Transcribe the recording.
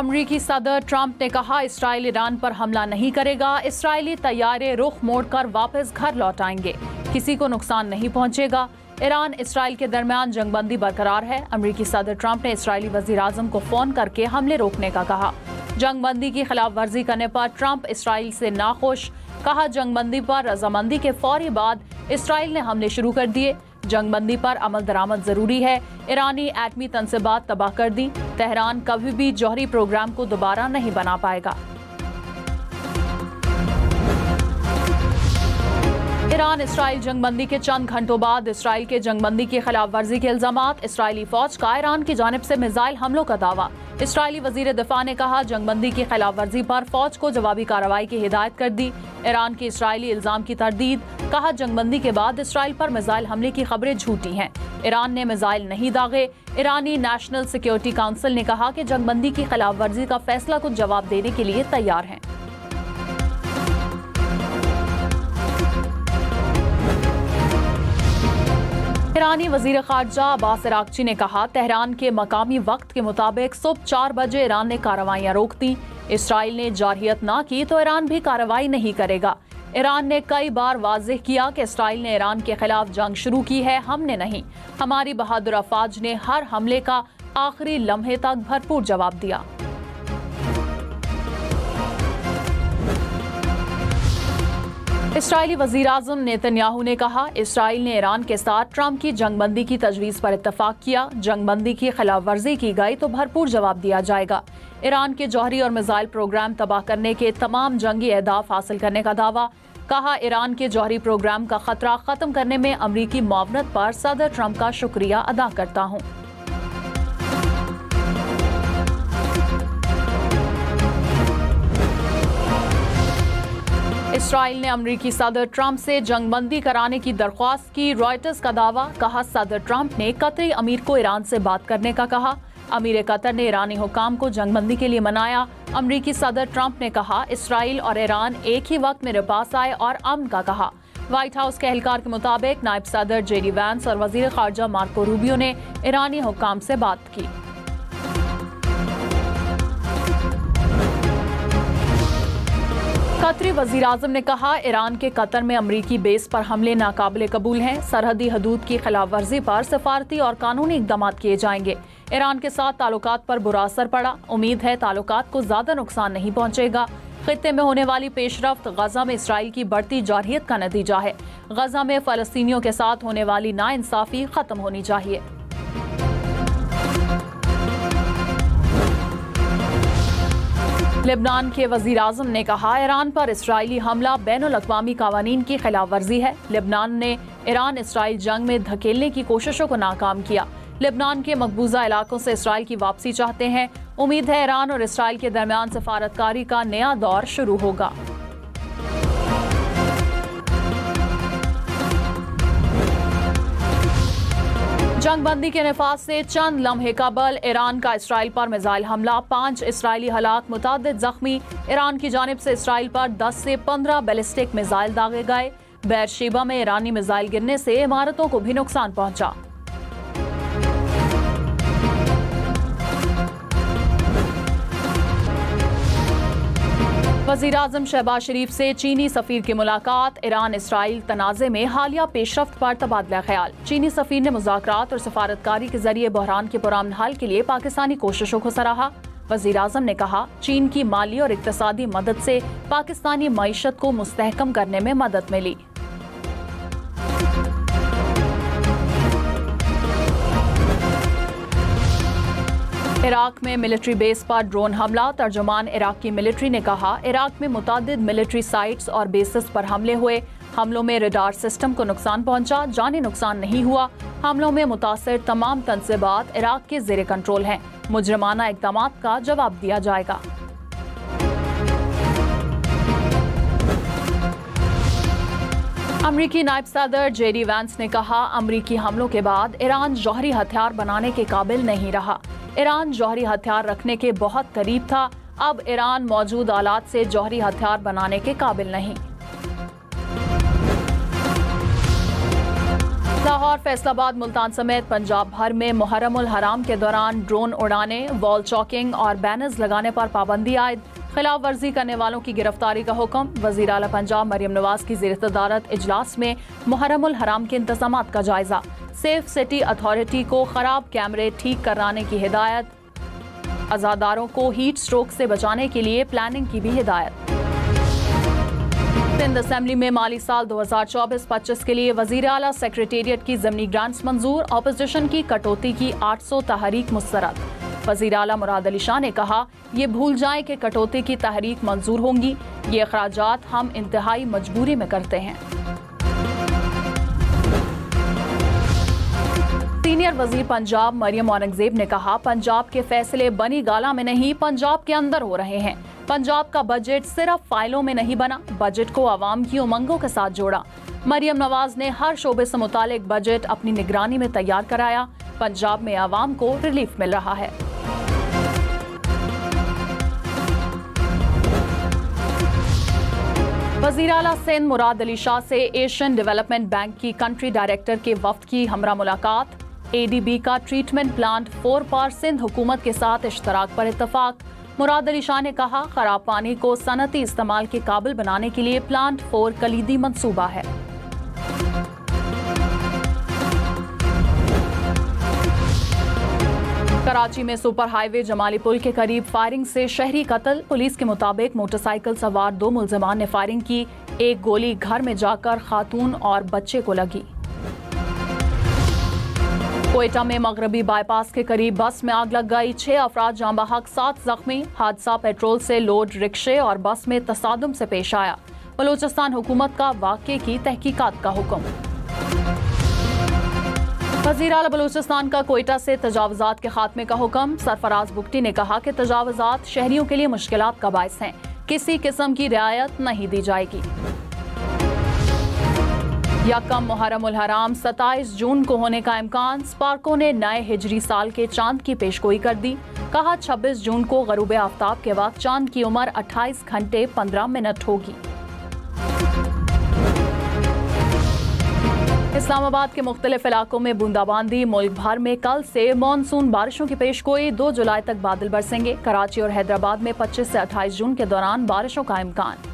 अमरीकी सदर ट्रंप ने कहा इसराइल ईरान पर हमला नहीं करेगा, इसराइली तैयारे रुख मोड़कर वापस घर लौट आएंगे, किसी को नुकसान नहीं पहुंचेगा। ईरान इसराइल के दरमियान जंगबंदी बरकरार है। अमरीकी सदर ट्रंप ने इसराइली वजीर आजम को फोन करके हमले रोकने का कहा। जंगबंदी की खिलाफ वर्जी करने पर ट्रंप इसराइल से नाखुश। कहा जंगबंदी पर रजामंदी के फौरी बाद इसराइल ने हमले शुरू कर दिए। जंगबंदी पर अमल दरामद जरूरी है। ईरानी एटमी तनसीबात तबाह कर दी। तेहरान कभी भी जौहरी प्रोग्राम को दोबारा नहीं बना पाएगा। ईरान इसराइल जंगबंदी के चंद घंटों बाद इसराइल के जंगबंदी की खिलाफ वर्जी के इल्जामात। इसराइली फौज का ईरान की जानिब से मिसाइल हमलों का दावा। इसराइली वजीर दिफा ने कहा जंगबंदी की खिलाफ वर्जी पर फौज को जवाबी कार्रवाई की हिदायत कर दी। ईरान की इसराइली इल्जाम की तरदीद। कहा जंगबंदी के बाद इसराइल पर मिसाइल हमले की खबरें झूठी हैं। ईरान ने मिसाइल नहीं दागे। ईरानी नेशनल सिक्योरिटी काउंसिल ने कहा कि जंगबंदी की खिलाफ वर्जी का फैसला को जवाब देने के लिए तैयार है। ईरानी वजीर खारजा अब्बास अरागची ने कहा तेहरान के मकामी वक्त के मुताबिक सुबह 4 बजे ईरान ने कार्रवाइयां रोक दी। इसराइल ने जारहियत ना की तो ईरान भी कार्रवाई नहीं करेगा। ईरान ने कई बार वाज़ेह किया कि इसराइल ने ईरान के खिलाफ जंग शुरू की है, हमने नहीं। हमारी बहादुर अफवाज ने हर हमले का आखिरी लम्हे तक भरपूर जवाब दिया। इसराइली वजीर आज़म नेतन्याहू ने कहा इसराइल ने ईरान के साथ ट्रंप की जंगबंदी की तजवीज़ पर इत्तफाक किया। जंगबंदी की खिलाफ वर्जी की गई तो भरपूर जवाब दिया जाएगा। ईरान के जौहरी और मिसाइल प्रोग्राम तबाह करने के तमाम जंगी अहदाफ हासिल करने का दावा। कहा ईरान के जौहरी प्रोग्राम का खतरा खत्म करने में अमरीकी मुआवनत पर सदर ट्रंप का शुक्रिया अदा करता हूँ। इसराइल ने अमरीकी सदर ट्रंप से जंगबंदी कराने की दरख्वास्त की। रॉयटर्स का दावा। कहा सदर ट्रंप ने कतरी अमीर को ईरान से बात करने का कहा। अमीर कतर ने ईरानी हुकाम को जंगबंदी के लिए मनाया। अमरीकी सदर ट्रंप ने कहा इसराइल और ईरान एक ही वक्त मेरे पास आए और अमन का कहा। व्हाइट हाउस के एहलकार के मुताबिक नायब सदर जेडी वैंस और वजीर खारजा मार्को रूबियो ने ईरानी हुकाम से बात की। कतरी वजीर आजम ने कहा ईरान के कतर में अमरीकी बेस पर हमले नाकाबिले कबूल हैं। सरहदी हदूद की खिलाफ वर्जी पर सफारती और कानूनी इकदाम किए जाएंगे। ईरान के साथ ताल्लुकात पर बुरा असर पड़ा। उम्मीद है ताल्लुकात को ज्यादा नुकसान नहीं पहुंचेगा। खित्ते में होने वाली पेशरफ्त गजा में इसराइल की बढ़ती जारहियत का नतीजा है। गजा में फलस्तीनियों के साथ होने वाली नाइंसाफी खत्म होनी चाहिए। लेबनान के वजीर आजम ने कहा ईरान पर इसराइली हमला बैनुल अक़वामी कावानीन की खिलाफ वर्जी है। लेबनान ने ईरान इसराइल जंग में धकेलने की कोशिशों को नाकाम किया। लेबनान के मकबूजा इलाकों से इसराइल की वापसी चाहते हैं। उम्मीद है ईरान और इसराइल के दरमियान सफारतकारी का नया दौर शुरू होगा। जंगबंदी के नफाज से चंद लम्हे कबल ईरान का इसराइल पर मिसाइल हमला। 5 इसराइली हलाक, मुतादिद जख्मी। ईरान की जानिब से इसराइल पर 10 से 15 बैलिस्टिक मिसाइल दागे गए। बेरशेबा में ईरानी मिसाइल गिरने से इमारतों को भी नुकसान पहुंचा। वज़ीर आज़म शहबाज शरीफ से चीनी सफीर की मुलाकात। ईरान इसराइल तनाज़े में हालिया पेशरफ्त पर तबादला ख्याल। चीनी सफीर ने मुज़ाकरात और सफारतकारी के जरिए बहरान के पुरअमन हल के लिए पाकिस्तानी कोशिशों को सराहा। वज़ीर आज़म ने कहा चीन की माली और इक़्तिसादी मदद से पाकिस्तानी मईशत को मुस्तहकम करने में मदद मिली। इराक में मिलिट्री बेस पर ड्रोन हमला। तर्जुमान इराकी मिलिट्री ने कहा इराक में मुतादिद मिलिट्री साइट्स और बेसिस पर हमले हुए। हमलों में रडार सिस्टम को नुकसान पहुंचा, जानी नुकसान नहीं हुआ। हमलों में मुतासर तमाम तनसीबात इराक के ज़ेरे कंट्रोल हैं। मुजरमाना इक़दामात का जवाब दिया जाएगा। अमरीकी नायब सदर जेडी वैंस ने कहा अमरीकी हमलों के बाद ईरान जौहरी हथियार बनाने के काबिल नहीं रहा। ईरान जौहरी हथियार रखने के बहुत करीब था। अब ईरान मौजूद आलात से जौहरी हथियार बनाने के काबिल नहीं। लाहौर, फैसलाबाद, मुल्तान समेत पंजाब भर में मुहर्रम उल हराम के दौरान ड्रोन उड़ाने, वॉल चॉकिंग और बैनर्स लगाने पर पाबंदी आयद। खिलाफ वर्जी करने वालों की गिरफ्तारी का हुक्म। वज़ीर आला पंजाब मरियम नवाज की ज़ेर सदारत इजलास में मुहर्रम उल हराम के इंतजामात का जायजा। सेफ सिटी अथॉरिटी को खराब कैमरे ठीक कराने की हिदायत। अज़ादारों को हीट स्ट्रोक से बचाने के लिए प्लानिंग की भी हिदायत। सिंध असेंबली में माली साल 2024-25 के लिए वज़ीर आला सेक्रेटेरिएट की ज़मीनी ग्रांट्स मंजूर। ऑपोजिशन की कटौती की 800 तहरीक मुस्तरद। वज़ीर आला मुराद अली शाह ने कहा, ये भूल जाएं कि कटौती की तहरीक मंजूर होंगी। ये अखराजात हम इंतहाई मजबूरी में करते हैं। सीनियर वजीर पंजाब मरियम औरंगजेब ने कहा, पंजाब के फैसले बनी गाला में नहीं, पंजाब के अंदर हो रहे हैं। पंजाब का बजट सिर्फ फाइलों में नहीं बना, बजट को आवाम की उमंगों के साथ जोड़ा। मरियम नवाज ने हर शोबे से मुतालिक बजट अपनी निगरानी में तैयार कराया। पंजाब में आवाम को रिलीफ मिल रहा है। वज़ीर आला सिंध मुराद अली शाह से एशियन डेवलपमेंट बैंक की कंट्री डायरेक्टर के वफ्द की हमरा मुलाकात। ADB का ट्रीटमेंट प्लांट 4 पर सिंध हुकूमत के साथ इश्तराक पर इत्तफाक। मुराद अली शाह ने कहा, खराब पानी को सनती इस्तेमाल के काबिल बनाने के लिए प्लांट 4 कलीदी मंसूबा है। कराची में सुपर हाईवे जमाली पुल के करीब फायरिंग से शहरी कत्ल। पुलिस के मुताबिक मोटरसाइकिल सवार 2 मुल्जिमान ने फायरिंग की। एक गोली घर में जाकर खातून और बच्चे को लगी। कोयटा में मगरबी बाईपास के करीब बस में आग लग गई। 6 अफराद जाँ बहक, 7 जख्मी। हादसा पेट्रोल से लोड रिक्शे और बस में तसादुम से पेश आया। बलूचिस्तान हुकूमत का वाक़े की तहकीकात का हुक्म। वज़ीर आला बलूचिस्तान का कोयटा से तजावुज़ात के खात्मे का हुक्म। सरफराज बुगटी ने कहा कि तजावुज़ात शहरियों के लिए मुश्किलात का बाइस हैं, किसी किस्म की रियायत नहीं दी जाएगी। यकम मुहर्रम उल हराम 27 जून को होने का इम्कान। स्पार्को ने नए हिजरी साल के चांद की पेशगोई कर दी। कहा, 26 जून को गरूब आफ्ताब के वक्त चांद की उम्र 28 घंटे 15 मिनट होगी। इस्लामाबाद के मुख्तलिफ इलाकों में बूंदाबांदी। मुल्क भर में कल से मानसून बारिशों की पेशगोई। 2 जुलाई तक बादल बरसेंगे। कराची और हैदराबाद में 25 से 28 जून के दौरान बारिशों का इम्कान।